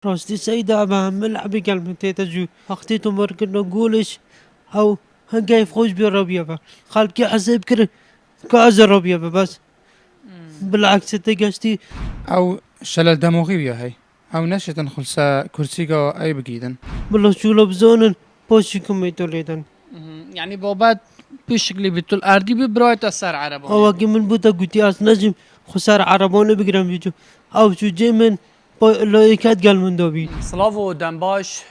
راستی سعید به همه لعبی کلمه تجو وقتی تو مرکن نقولش او هنگايف خوش بيا خالك حسب كره كازر ربيا بس بالعكس تقشتي او شلل دماغی بیا هی او نشتن خلصا کرسیگا ای بگیدن بالله شو لبزونن باشيكم يتوليدن يعني بابات بشكل بتول اردي ببرايت سر عرباني او اگه من بودا قوتي اس نجم خسار عربانه بگیرم بيجو او شو جيمن لايكات قال من دوبي سلاو دنباش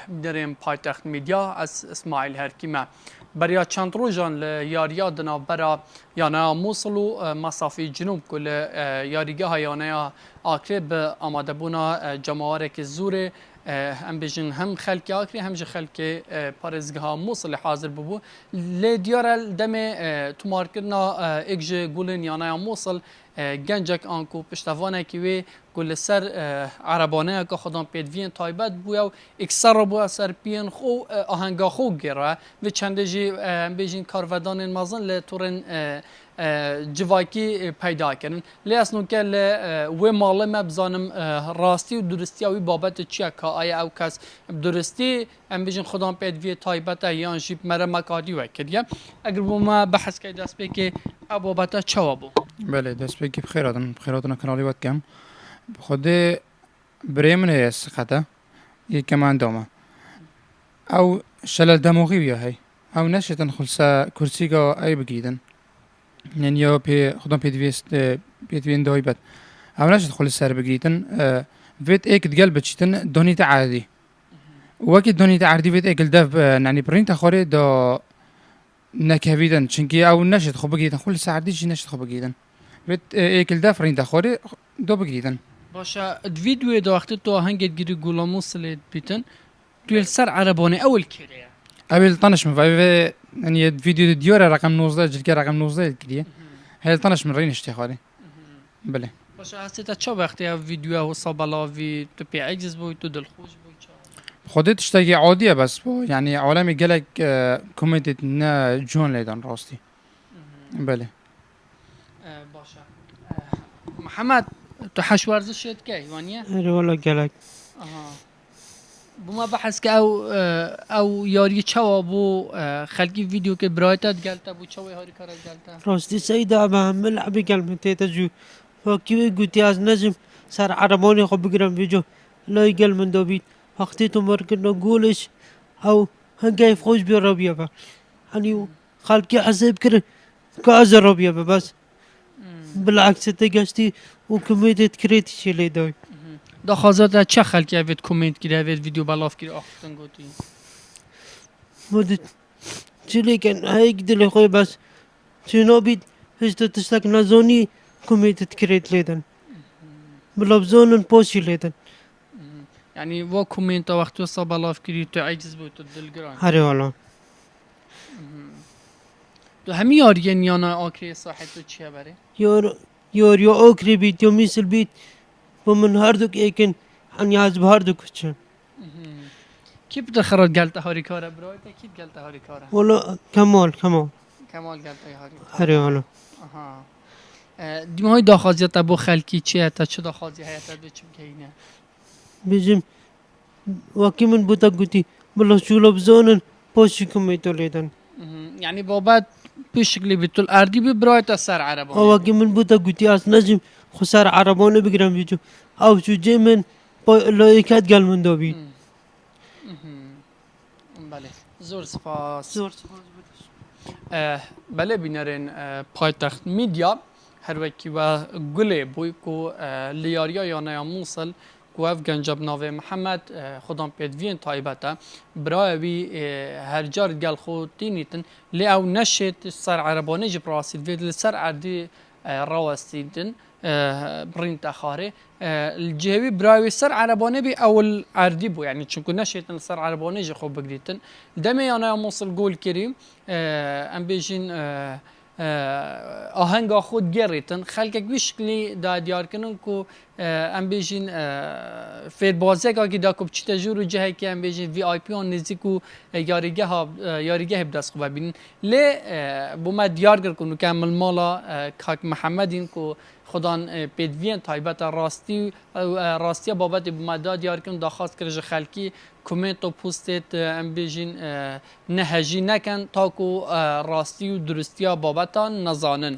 بدریم پایتخت میدیا از اسماعیل هرکیمه بریا چند روزان لیاریا دنا برا یانا موصل و مسافی جنوب کل یاریگاه یانا آکره به آماده بونا جماعرک زوره هم بجن هم خلک آکری هم جه خلک پارزگاه موصل حاضر ببو لی دیار دم تمار کرنا اگج گولن یانا موصل گنجک آنکو پشتوانه کیوی کل سر عربانه که خودم پیدوین تایبت بویا و اکثر رو بویا سر پیان خو آهنگا خو گره و چنده جی بیجین کارودان مازن لطورن جواکی پیدا کردن لیاسنو که و مال مبزانم راستی و درستی اوی بابت چیه که آیا او کس درستی ام بیجین خودم پیدوی تایبت یان جیب مره مکادی وکریه اگر بوما بحث که دست بی که او بابت چوا بو بله دست بگی بخیراتن کنالی وقت کم خود بريمن هيس خطا يكمان دوما او شلل دماغي بيا هي او نشتن خلصا كرسيغا اي بگيدن يعني يو بي خدام بيدوين دويبت او نشت خلص سر بگيدن فيت ايك دقل بچتن دونيتا عادي وكي دونيتا عادي فيت ايك الدف يعني برينتا خوري دو نكهويدن چنكي او نشت خو بگيدن خلص عادي جي نشت خو بگيدن فيت ايك الدف رينتا خوري دو بگيدن باشا الفيديو ده وقت تو هنگت گیری گولا موصلت بیتن توی سر عربانه اول کریه قبل طنش من فايف يعني فيديو ديورا رقم 19 جلكي رقم 19 كديه هل طنش من رين اشتخاري بله باشا هسته چه وقتی ها ویدیو و صابلا وی تو پی عجز بوی تو دلخوش بوی چه خودت تشتاقي عادية بس بو يعني عالمي قالك كوميدي نا جون ليدان راستي بله باشا محمد تو حش ورزش شد که ایوانیه؟ هري والله قالك بما بحث که او یاری چوا بو خلقی ویدیو که برایتت گلتا بو چوا هاری کارت گلتا راستی سعید به همه لعبی کلمه تجو وكيوي قوتي از نجم سر عرباني خو بگیرم بيجو لاي قال من دوبي وقتی تو مركن نقولش او هنگايف خوش بيا ربيا يعني خالك حسب كره كازر ربيا بس بالعكس تقشتي وكمية كريتي شي لي دوي دا خازات چه خلقی اوید کومنت گیره اوید ویدیو بلاف گیره آختن گوتی مدت چلي كان هيك دل خوي بس شنو بيت هيش تشتك نزوني كمية كريت ليدن بلبزون بوشي ليدن يعني و کومنت وقت وصا بلاف گیری تو عجز بود تو دلگران هري والله تو همی یاری نیانا آکری صاحب تو چیه بره؟ يو اوكري بيت يو ميسل بيت ومن هاردوك ايكن عن ياز بهاردوك وچن کی بده خراد گلتا هاری کاره برای تا کی گلتا هاری کاره؟ والله كمال کمال گلتا هاری هري والله آها دیم های داخازی تا بو خلکی چیه تا چه داخازی هیتا دو چم که اینه؟ بيجم وكي من بوتا قوتي بالله شو لبزونن بوشي كميتو ليدن يعني بابات بشكل بتول اردي ببرايت سر عرباني او اگه من بودا قوتي اس نجم خسار عربانه بگیرم بيجو او شو جيمن لايكات قال من دوبي بله زور سپاس زور بله بینرین پایتخت میدیا هر وکی و گله بوی کو لیاریا یا نیا موصل کو اف گنجاب ناوه محمد خودم پیدوین تایبتا برای وی هر جار گل خود تینیتن لی او نشت سر عربانه جب راسید وید لسر عردی راوستیدن برين تاخاري الجهوي براوي سر عربانه بي اول عردي بو يعني چونكو نشيتن سر عربانه جي خو بگريتن دمي انا موصل قول كريم ام بيجين آهنگا خود گریتن خلقك بشكلي دا ديار کنن کو ام بيجين فير بازيگا کی دا کو چتا جورو جه کی ام بيجين في اي بي اون نزيكو ياريگه بدس خو ببين ل بو ما ديار کنو كامل مالا كاك محمدين کو خودان پیدوین تایبت راستی بابت بمداد دیار کن داخواست کرج خلکی کومنت و پوستت ام بیجین نهجی نکن تاکو راستی و درستی بابتا نزانن